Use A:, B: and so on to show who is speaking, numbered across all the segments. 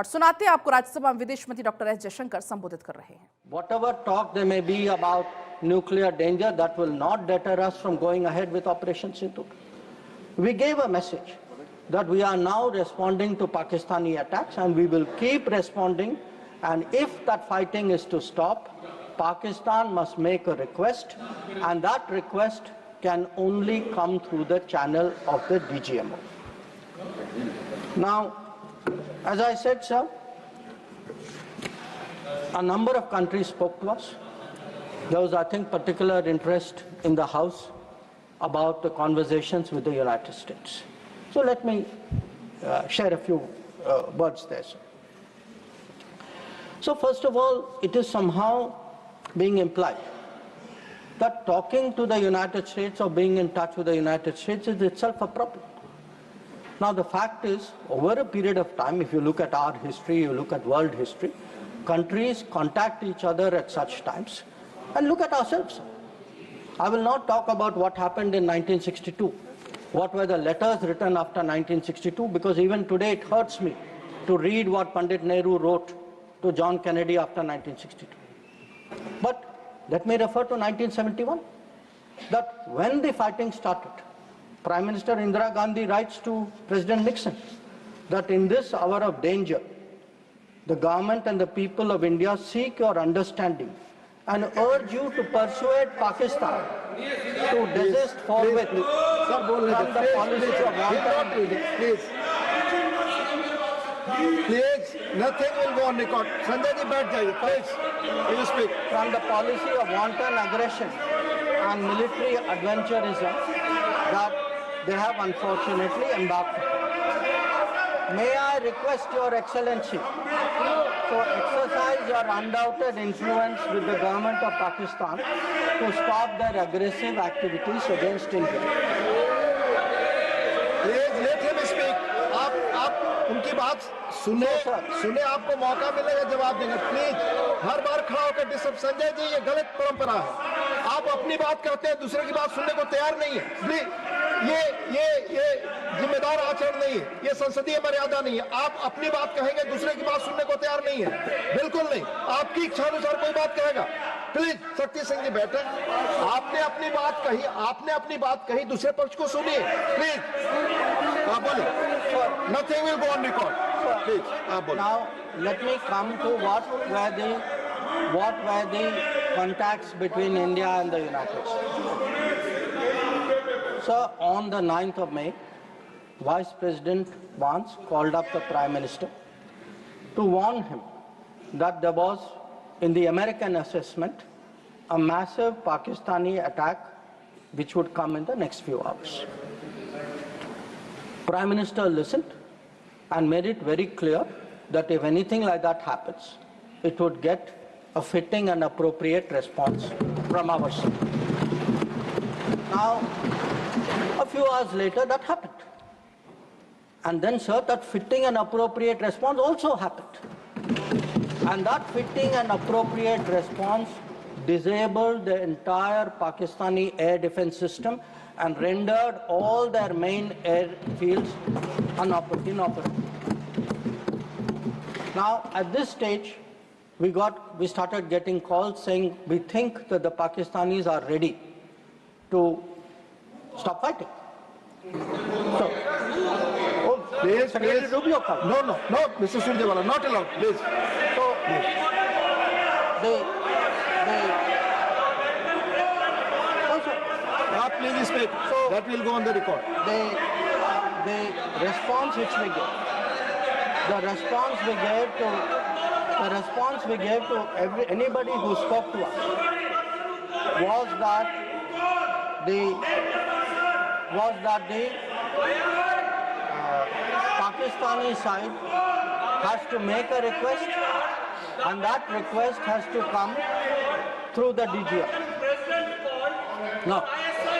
A: और सुनाते हैं आपको राज्यसभा में विदेश मंत्री डॉक्टर एस जयशंकर संबोधित कर रहे हैं।
B: Whatever talk there may be about nuclear danger, that will not deter us from going ahead with Operation Sindhu. We gave a message that we are now responding to Pakistani attacks and we will keep responding, and if that fighting is to stop, Pakistan must make a request, and that request can only come through the channel of the DGMO. Now, as I said, sir, a number of countries spoke to us. There was, I think, particular interest in the House about the conversations with the United States. So let me share a few words there, sir. So first of all, it is somehow being implied that talking to the United States or being in touch with the United States is itself a problem. Now the fact is, over a period of time, if you look at our history, you look at world history, countries contact each other at such times. And look at ourselves. I will not talk about what happened in 1962. What were the letters written after 1962? Because even today it hurts me to read what Pandit Nehru wrote to John Kennedy after 1962. But let me refer to 1971. That when the fighting started, Prime Minister Indira Gandhi writes to President Nixon that in this hour of danger, the government and the people of India seek your understanding and urge you to persuade Pakistan to desist forthwith from the policy of wanton.
C: Please, nothing will go on record. Sanjay ji, baith jaiye, please. You speak.
B: From the policy of wanton aggression and military adventurism that they have unfortunately embarked upon. May I request Your Excellency to exercise your undoubted influence with the government of Pakistan to stop their aggressive activities against India.
C: Please let him speak. आप उनकी बात सुने आपको मौका मिलेगा जवाब देंगे. Please हर बार खड़ा होकर डिस्टर्ब. संजय जी, ये गलत परंपरा है. आप अपनी बात करते हैं, दूसरे की बात सुनने को तैयार नहीं है. प्लीज ये जिम्मेदार आचरण नहीं है. ये संसदीय मर्यादा नहीं है. आप अपनी बात कहेंगे, दूसरे की बात सुनने को तैयार नहीं है. बिल्कुल नहीं. आपकी इच्छा अनुसार कोई बात कहेगा. प्लीज शक्ति सिंह जी बैठे. आपने अपनी बात कही, दूसरे पक्ष को सुनिए. प्लीज आप बोलिए. Nothing will go on record. Please,
B: now let me come to what were the contacts between India and the United States. So on the 9th of May, Vice President Vance called up the Prime Minister to warn him that there was, in the American assessment, a massive Pakistani attack which would come in the next few hours. Prime Minister listened and made it very clear that if anything like that happens, it would get a fitting and appropriate response from our side. Now, a few hours later, that happened. And then, sir, that fitting and appropriate response also happened. And that fitting and appropriate response disabled the entire Pakistani air defense system and rendered all their main airfields inoperative. Now, at this stage, we started getting calls saying we think that the Pakistanis are ready to stop fighting. So,
C: please,
B: Secretary Rubio come.
C: No, Mr. Surjewala, not allowed. Please.
B: So,
C: Please speak. So that will go on the record.
B: The response which we gave, the response we gave to anybody who spoke to us was that the Pakistani side has to make a request, and that request has to come through the DGM. No.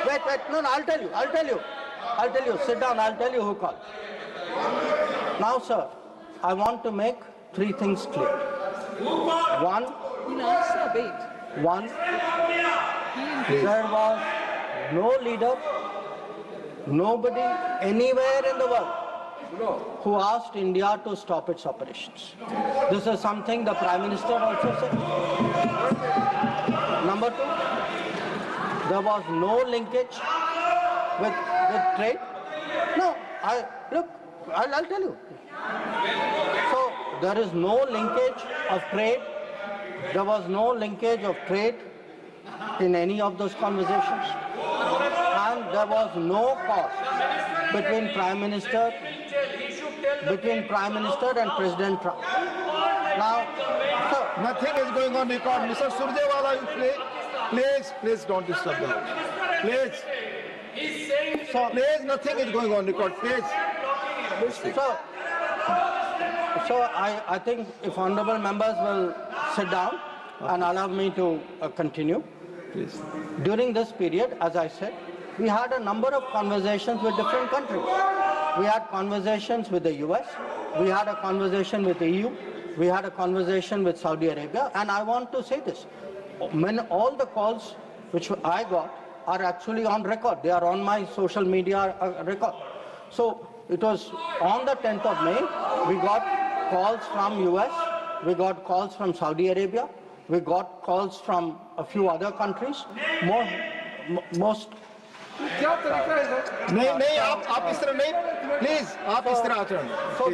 B: Wait, no, I'll tell you, sit down, I'll tell you who called. Now, sir, I want to make three things clear. One, there was no leader, nobody anywhere in the world who asked India to stop its operations. This is something the Prime Minister also said. Number two, there was no linkage with trade. No, I'll tell you. So there is no linkage of trade. There was no linkage of trade in any of those conversations. And there was no cause between Prime Minister and President Trump. Now, so,
C: nothing is going on record. Mr. Surjewala, please don't disturb the House. Please. Please, nothing is going on record. Please.
B: So I think if honorable members will sit down and allow me to continue.
C: Please.
B: During this period, as I said, we had a number of conversations with different countries. We had conversations with the US, we had a conversation with the EU, we had a conversation with Saudi Arabia, and I want to say this. All the calls which I got are actually on record. They are on my social media record. So it was on the 10th of May, we got calls from US, we got calls from Saudi Arabia, we got calls from a few other countries. Most
C: नहीं आप इस तरह नहीं, please आप इस तरह आचरण.
B: So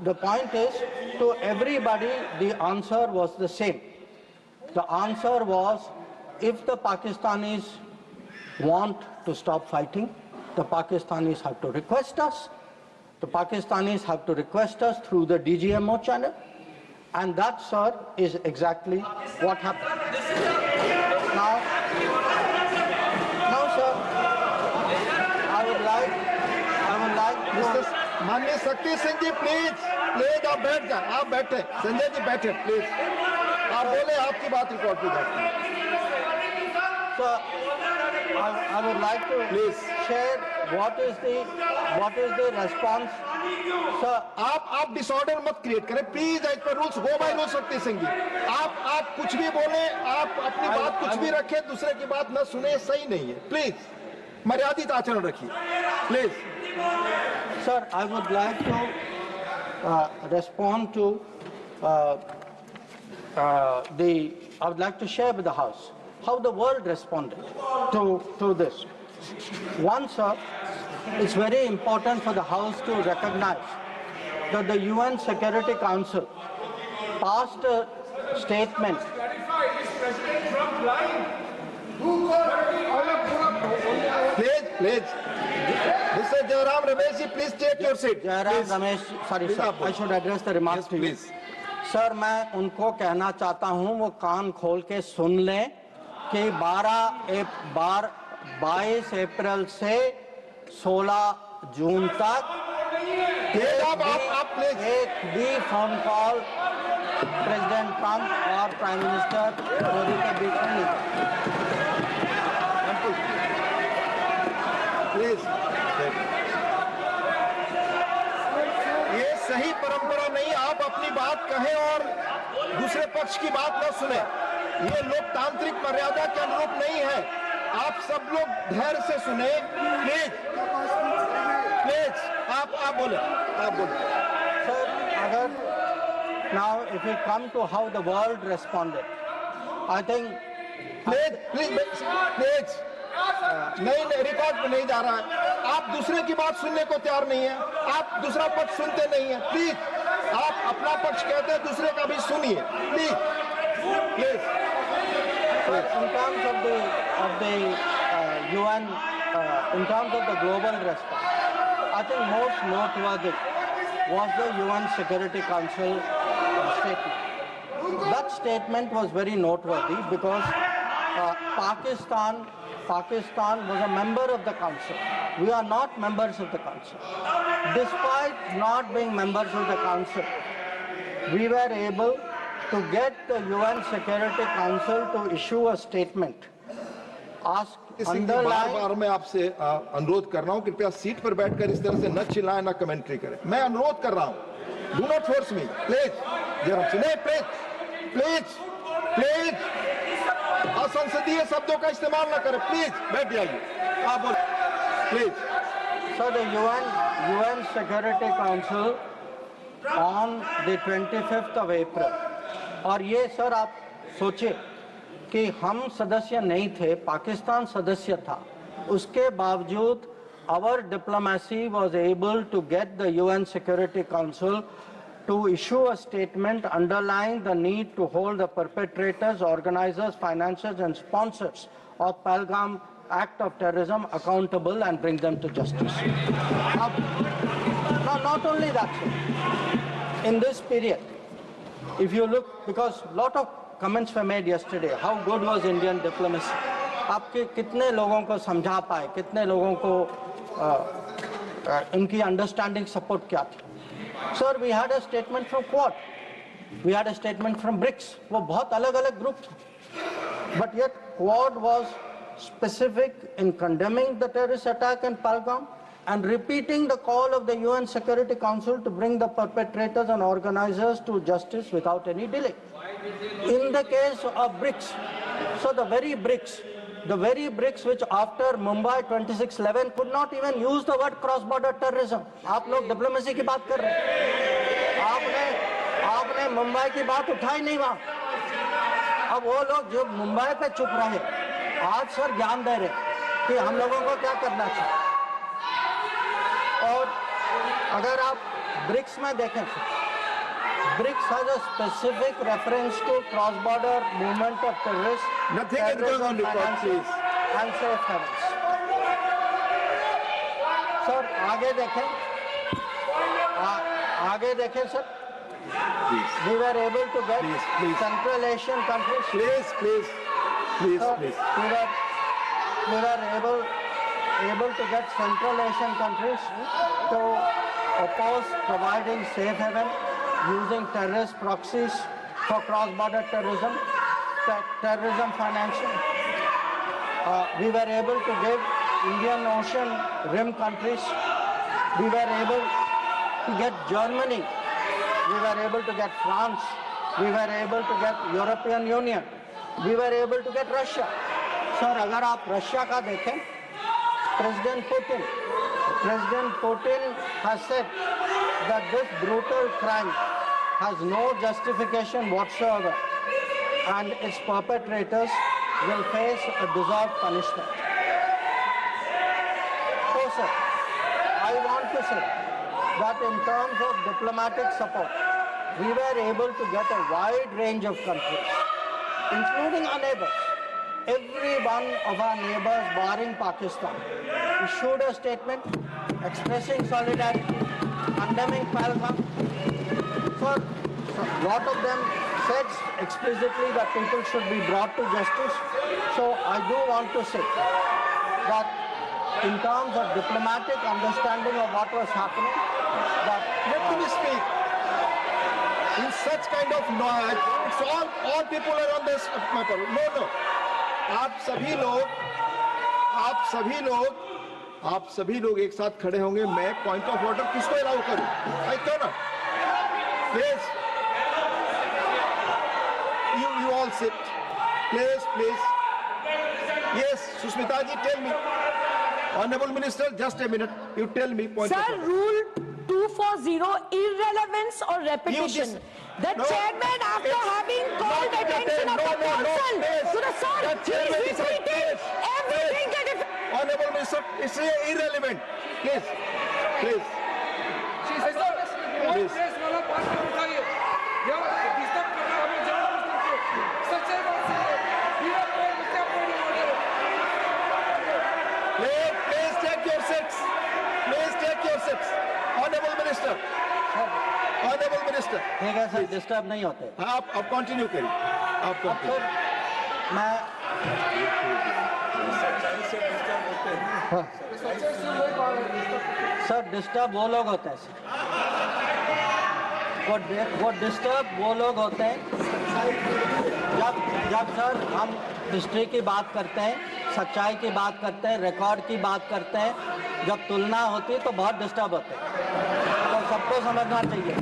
B: the point is, to everybody the answer was the same. The answer was, if the Pakistanis want to stop fighting, the Pakistanis have to request us. The Pakistanis have to request us through the DGMO channel, and that, sir, is exactly what happened. Now, sir, I would like
C: mister
B: to...
C: माननीय शक्ति सिंह जी, please आप बैठ जाए. आप बैठे, संजय जी बैठे, please. आप बोले, आपकी बात रिकॉर्ड की जाती है.
B: Sir, I would like to
C: Please.
B: share what is the response. Sir,
C: आप डिसऑर्डर मत क्रिएट करें please. As per rules, go by rules. Shakti Singh जी, आप कुछ भी बोले, आप अपनी बात कुछ भी रखें, दूसरे की बात न सुने, सही नहीं है. प्लीज मर्यादित आचरण रखिए, please.
B: Sir, I would like to respond to I would like to share with the House how the world responded to this. One, sir, it's very important for the House to recognize that the UN Security Council passed a statement.
C: Please. Mr. Jairam Ramesh ji, please take your seat.
B: Jairam Ramesh, sorry sir, I should address the remarks to you.
C: Please.
B: Sir, मैं उनको कहना चाहता हूं, वो कान खोल के सुन लें कि 22 अप्रैल से 16 जून तक एक भी फोन कॉल प्रेसिडेंट ट्रंप और प्राइम मिनिस्टर मोदी के बीच में नहीं.
C: प्लीज. ये सही परंपरा नहीं. आप अपनी बात कहें और दूसरे पक्ष की बात न सुने. ये लोकतांत्रिक मर्यादा के अनुरूप नहीं है. आप सब लोग धैर्य से सुने. प्लीज आप बोले.
B: Sir, now if we come to how the world responded, I think
C: please नहीं, रिकॉर्ड पे नहीं जा रहा है. आप दूसरे की बात सुनने को तैयार नहीं है. आप दूसरा पक्ष सुनते नहीं है. प्लीज, आप अपना पक्ष कहते हैं, दूसरे का भी सुनिए. Please.
B: in terms of the UN, in terms of the global response, I think most noteworthy was the UN Security Council statement. That statement was very noteworthy because Pakistan was a member of the Council. We are not members of the Council. Despite not being members of the Council, we were able to get the UN Security Council to issue a statement.
C: बार मैं आपसे अनुरोध कर रहा हूं, कृपया seat पर बैठकर इस तरह से न चिल्लाएं, न कमेंट्री करें. मैं अनुरोध कर रहा हूं. Do not force me, please. Please असंसदीय शब्दों का इस्तेमाल न करें. प्लीज बैठ जाइए. आप बोलो. Please.
B: So the UN Security Council on the 25th of April, और ये सर आप सोचिए कि हम सदस्य नहीं थे, पाकिस्तान सदस्य था, उसके बावजूद our diplomacy was able to get the UN Security Council to issue a statement underlying the need to hold the perpetrators, organizers, financiers and sponsors of Pahalgam act of terrorism accountable and bring them to justice. Now, not only that, sir, in this period, if you look, because a lot of comments were made yesterday, how good was Indian diplomacy? आपके कितने लोगों को समझा पाए, कितने लोगों को इनकी अंडरस्टैंडिंग सपोर्ट क्या थी? Sir, we had a statement from Quad, we had a statement from BRICS, वो बहुत अलग-अलग ग्रुप थे, but yet Quad was specific in condemning the terrorist attack in Pahalgam and repeating the call of the UN Security Council to bring the perpetrators and organizers to justice without any delay. In the case of BRICS, so the very BRICS which after Mumbai 26/11 could not even use the word cross-border terrorism. आप लोग diplomacy की बात कर रहे हैं, आपने मुंबई की बात उठाई नहीं वहाँ। अब वो लोग जो मुंबई पे चुप रहे, आज सर ज्ञान दे रहे कि हम लोगों को क्या करना चाहिए। और अगर आप ब्रिक्स में देखें, BRICS has a specific reference to cross-border movement of terrorists,
C: Nothing is going on, please.
B: And safe havens. Sir, आगे देखें sir, we were able to get Central Asian countries.
C: Please.
B: Sir, we were able to get Central Asian countries to oppose providing safe haven using terrorist proxies for cross-border terrorism, terrorism financing. We were able to give Indian Ocean rim countries. We were able to get Germany. We were able to get France. We were able to get European Union. We were able to get Russia. Sir, अगर आप Russia का देखें, President Putin has said that this brutal crime has no justification whatsoever and its perpetrators will face a deserved punishment. So, sir, I want to say that in terms of diplomatic support, we were able to get a wide range of countries, including our neighbors. Every one of our neighbors, barring Pakistan, issued a statement expressing solidarity, condemning Pahalgam. So, a lot of them said explicitly that people should be brought to justice. So, I do want to say that in terms of diplomatic understanding of what was happening, that
C: Let me speak. In such kind of noise, it's all people are on this matter. No. आप सभी लोग एक साथ खड़े होंगे। मैं point of order किसको allow करूं? आई क्यों ना? Please, you all sit. Please. Yes, Sushmita ji, tell me. Honorable Minister, just a minute. You tell me point of
D: Sir,
C: order.
D: Rule 240, irrelevance or repetition. The chairman, after having called attention of the council to the sir, he is repeating everything that is...
C: Honorable Minister, it's irrelevant. Please. Please take your seats. Honorable Minister.
B: ठीक है sir, disturb नहीं होते।
C: आप continue करिए।
B: फिर मैं sir disturb वो लोग होते हैं सर, वो डिस्टर्ब वो लोग होते हैं जब सर हम हिस्ट्री की बात करते हैं, सच्चाई की बात करते हैं, रिकॉर्ड की बात करते हैं, जब तुलना होती है तो बहुत डिस्टर्ब होते हैं, तो सबको समझना चाहिए।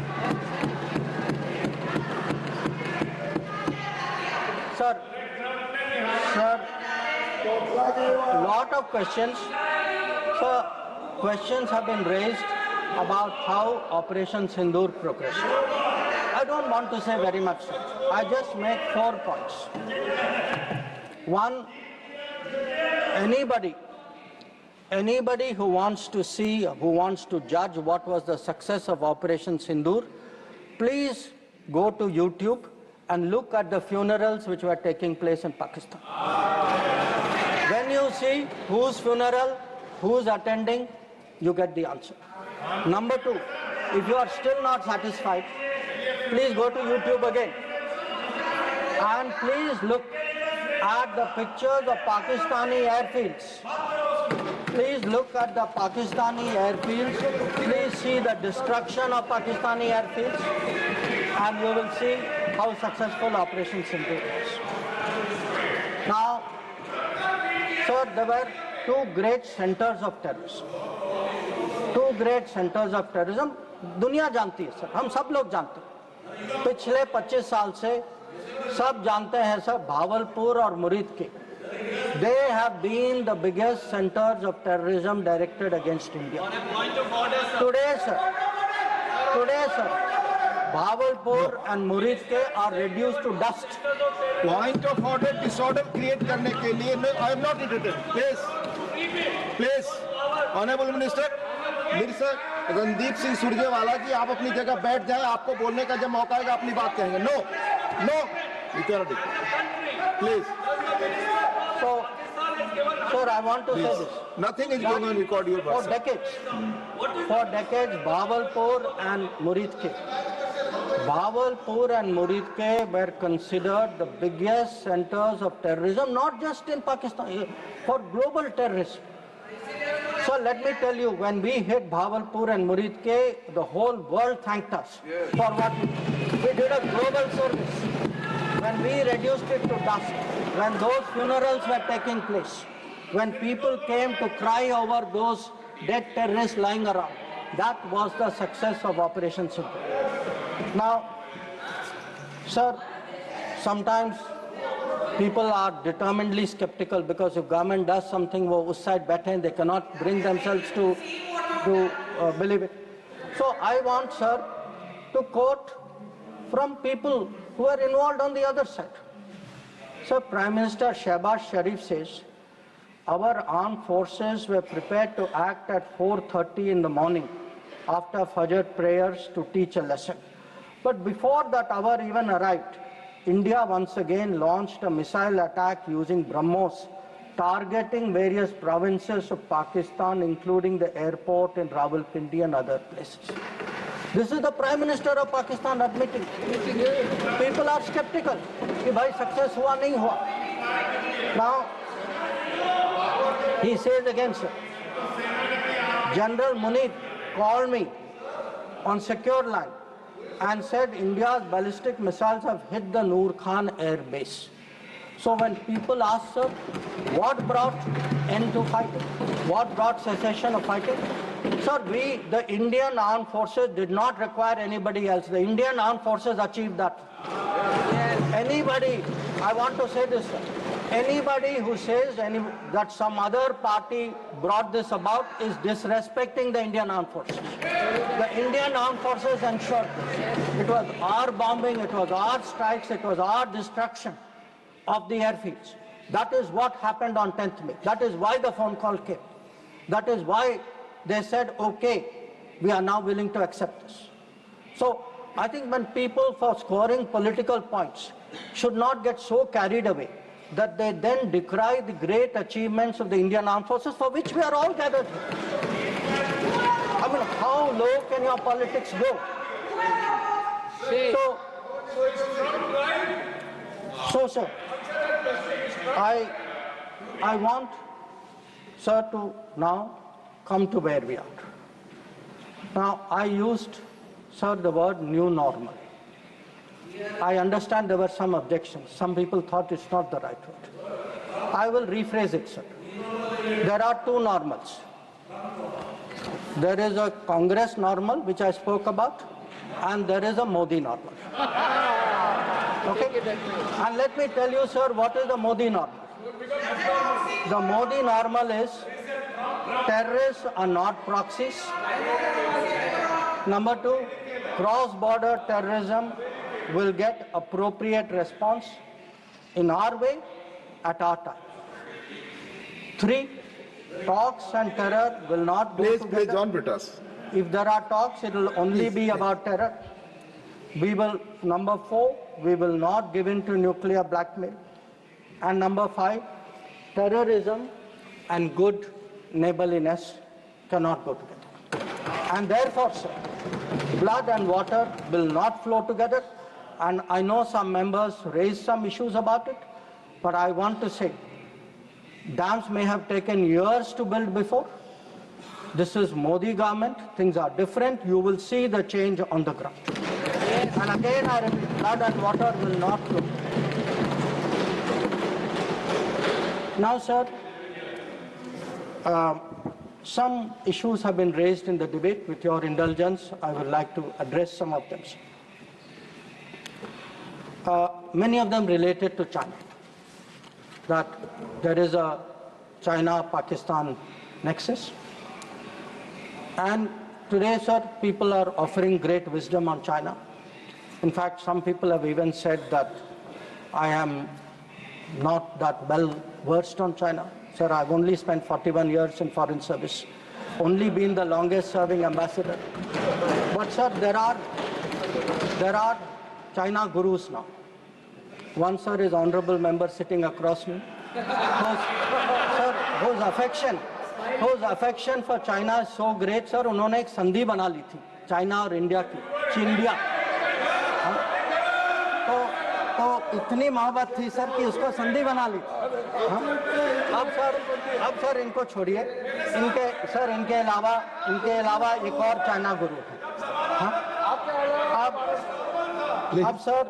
B: Sir, lot of questions. So, questions have been raised about how Operation Sindoor progressed. I don't want to say very much. I just make 4 points. One, anybody who wants to see, who wants to judge what was the success of Operation Sindoor, please go to YouTube and look at the funerals which were taking place in Pakistan. When you see whose funeral, who's attending, you get the answer. Number 2, if you are still not satisfied, please go to YouTube again and please look at the pictures of Pakistani airfields. Please look at the Pakistani airfields. Please see the destruction of Pakistani airfields, and you will see how successful Operation Sindoor was. Now, sir, there were 2 great centers of terrorism. 2 great centers of terrorism. दुनिया जानती है sir, हम सब लोग जानते हैं. पिछले 25 साल से सब जानते हैं सर, भावलपुर और मुरीद के. They have been the biggest centers of terrorism directed against India. Today, sir, Bhavalpur and Muridke are reduced to dust.
C: Point of order, disorder create करने के लिए I am not entertained. Please, Honorable Minister, Mirza Randeep Singh Surjewala जी, आप अपनी जगह बैठ जाएं. आपको बोलने का जब मौका आएगा अपनी बात कहेंगे. No, equality. Please.
B: So, sir, I want to say this.
C: Nothing is going on record your
B: For
C: person.
B: decades, Bhavalpur and Muridke were considered the biggest centers of terrorism, not just in Pakistan, for global terrorism. So let me tell you, when we hit Bhavalpur and Muridke, the whole world thanked us for what we did. A global service. When we reduced it to dust, when those funerals were taking place, when people came to cry over those dead terrorists lying around, that was the success of Operation Sindoor. Now, sir, sometimes people are determinedly skeptical because if government does something, wo us side baithe hain, they cannot bring themselves to believe it. So I want, sir, to quote from people who are involved on the other side. So Prime Minister Shehbaz Sharif says, our armed forces were prepared to act at 4:30 in the morning after Fajr prayers to teach a lesson. But before that hour even arrived, India once again launched a missile attack using BrahMos, targeting various provinces of Pakistan, including the airport in Rawalpindi and other places. This is the Prime Minister of Pakistan admitting. People are skeptical. कि भाई success हुआ नहीं हुआ. Now, he says again, sir, General Munir called me on secure line and said India's ballistic missiles have hit the Noor Khan air base. So when people ask, sir, what brought end to fighting? What brought cessation of fighting? Sir, the Indian armed forces did not require anybody else. The Indian armed forces achieved that. Anybody, I want to say this, sir, anybody who says that some other party brought this about is disrespecting the Indian armed forces. The Indian armed forces ensured this. It was our bombing, it was our strikes, it was our destruction of the airfields. That is what happened on 10th May. That is why the phone call came. That is why they said, okay, we are now willing to accept this. So I think when people, for scoring political points, should not get so carried away that they then decry the great achievements of the Indian Armed Forces, for which we are all gathered here. I mean, how low can your politics go? So, sir, I want, sir, to now come to where we are. Now, I used, sir, the word new normal. I understand there were some objections. Some people thought it's not the right word. I will rephrase it, sir. There are two normals. There is a Congress normal, which I spoke about, and there is a Modi normal. Okay? And let me tell you, sir, what is the Modi normal? The Modi normal is terrorists are not proxies. Number two, cross-border terrorism will get appropriate response in our way at our time. Three, talks and terror will not go
C: Please,
B: together.
C: John Britas.
B: If there are talks, it will only be about terror. We will, number four, we will not give in to nuclear blackmail. And number five, terrorism and good neighborliness cannot go together. And therefore, sir, blood and water will not flow together. And I know some members raised some issues about it, but I want to say, dams may have taken years to build before. This is Modi government, things are different, you will see the change on the ground. And again I repeat, blood and water will not flow. Now sir, some issues have been raised in the debate. With your indulgence, I would like to address some of them. Many of them related to China. That there is a China-Pakistan nexus. And today, sir, people are offering great wisdom on China. In fact, some people have even said that I am not that well versed on China. Sir, I've only spent 41 years in foreign service, only been the longest serving ambassador. But sir, there are China gurus now. One, sir, is honorable member sitting across me, whose affection for China is so great, sir, उन्होंने एक संधि बना ली थी, China और India की, चिंडिया। तो इतनी मोहब्बत थी सर कि उसको संधि बना ली। अब सर इनको छोड़िए, इनके अलावा एक और चाइना गुरु है। अब सर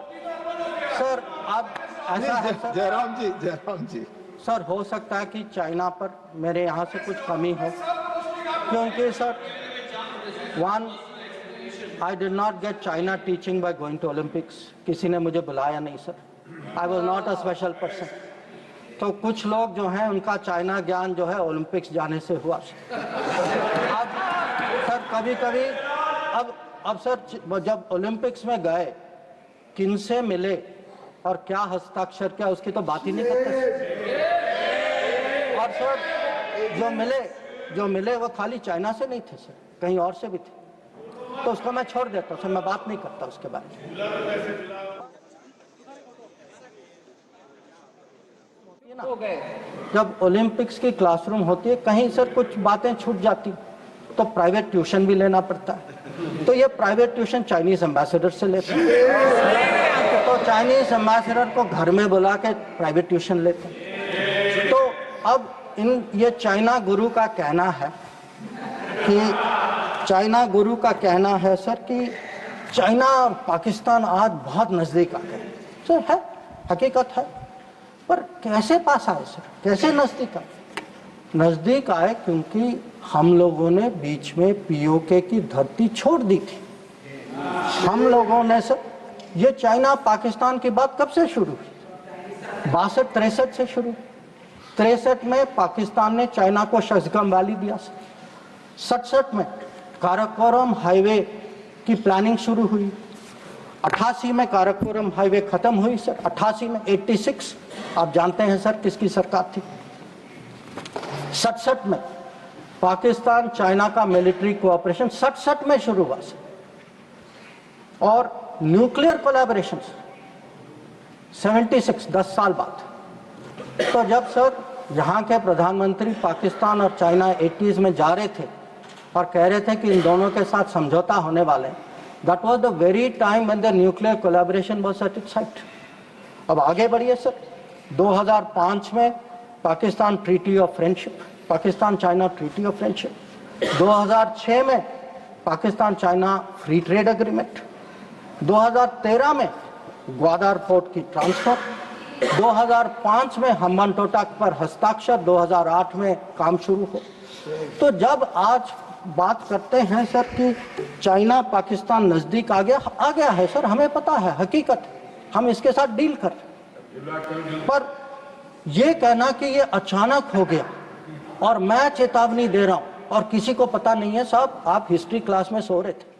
B: अब ऐसा है सर,
C: जयराम जी
B: सर हो सकता है कि चाइना पर मेरे यहाँ से कुछ कमी हो, क्योंकि sir one, I did not get China teaching by going to Olympics, किसी ने मुझे बुलाया नहीं sir, I was not a special person. तो कुछ लोग जो हैं उनका चाइना ज्ञान जो है ओलंपिक्स जाने से हुआ। अब सर कभी अब सर जब ओलंपिक्स में गए, किनसे मिले और क्या हस्ताक्षर किया, उसकी तो बात ही नहीं करते। और सर जो मिले वो खाली चाइना से नहीं थे सर, कहीं और से भी थे। तो उसको मैं छोड़ देता हूँ सर, मैं बात नहीं करता उसके बारे में। जब ओलंपिक्स की क्लासरूम होती है, कहीं सर कुछ बातें छूट जाती तो प्राइवेट ट्यूशन भी लेना पड़ता है। तो ये प्राइवेट ट्यूशन चाइनीज एम्बेसडर से लेते हैं, तो चाइनीज एम्बेसडर को घर में बुला के प्राइवेट ट्यूशन लेते हैं। तो अब ये चाइना गुरु का कहना है सर कि चाइना और पाकिस्तान आज बहुत नजदीक आ गए। सर है, हकीकत है, पर कैसे पास आए सर, कैसे नजदीक आए? क्योंकि हम लोगों ने बीच में पीओके की धरती छोड़ दी थी। हम लोगों ने सर, ये चाइना पाकिस्तान की बात कब से शुरू हुई? 62-63 से शुरू। 63 में पाकिस्तान ने चाइना को शशगम वैली दिया सर। 67 में काराकोरम हाईवे की प्लानिंग शुरू हुई। 88 में काराकोरम हाईवे खत्म हुई सर। 88 में 86 आप जानते हैं सर किसकी सरकार थी। 67 में पाकिस्तान चाइना का मिलिट्री कोऑपरेशन 67 में शुरू हुआ सर। और न्यूक्लियर कोलैबोरेशन 76, 10 साल बाद। तो जब सर यहाँ के प्रधानमंत्री पाकिस्तान और चाइना 80s में जा रहे थे और कह रहे थे कि इन दोनों के साथ समझौता होने वाले, that was the very time when the nuclear collaboration was at its height. अब आगे बढ़िए सर, 2005 में Pakistan treaty of friendship, Pakistan China treaty of friendship. 2006 में Pakistan China free trade agreement. 2013 में ग्वादर पोर्ट की ट्रांसफर। 2005 में हम्बनटोटा पर हस्ताक्षर। 2008 में काम शुरू हो। तो जब आज बात करते हैं सर कि चाइना पाकिस्तान नजदीक आ गया है सर, हमें पता है, हकीकत है, हम इसके साथ डील कर रहे हैं। पर ये कहना कि ये अचानक हो गया, और मैं चेतावनी दे रहा हूं और किसी को पता नहीं है साहब, आप हिस्ट्री क्लास में सो रहे थे।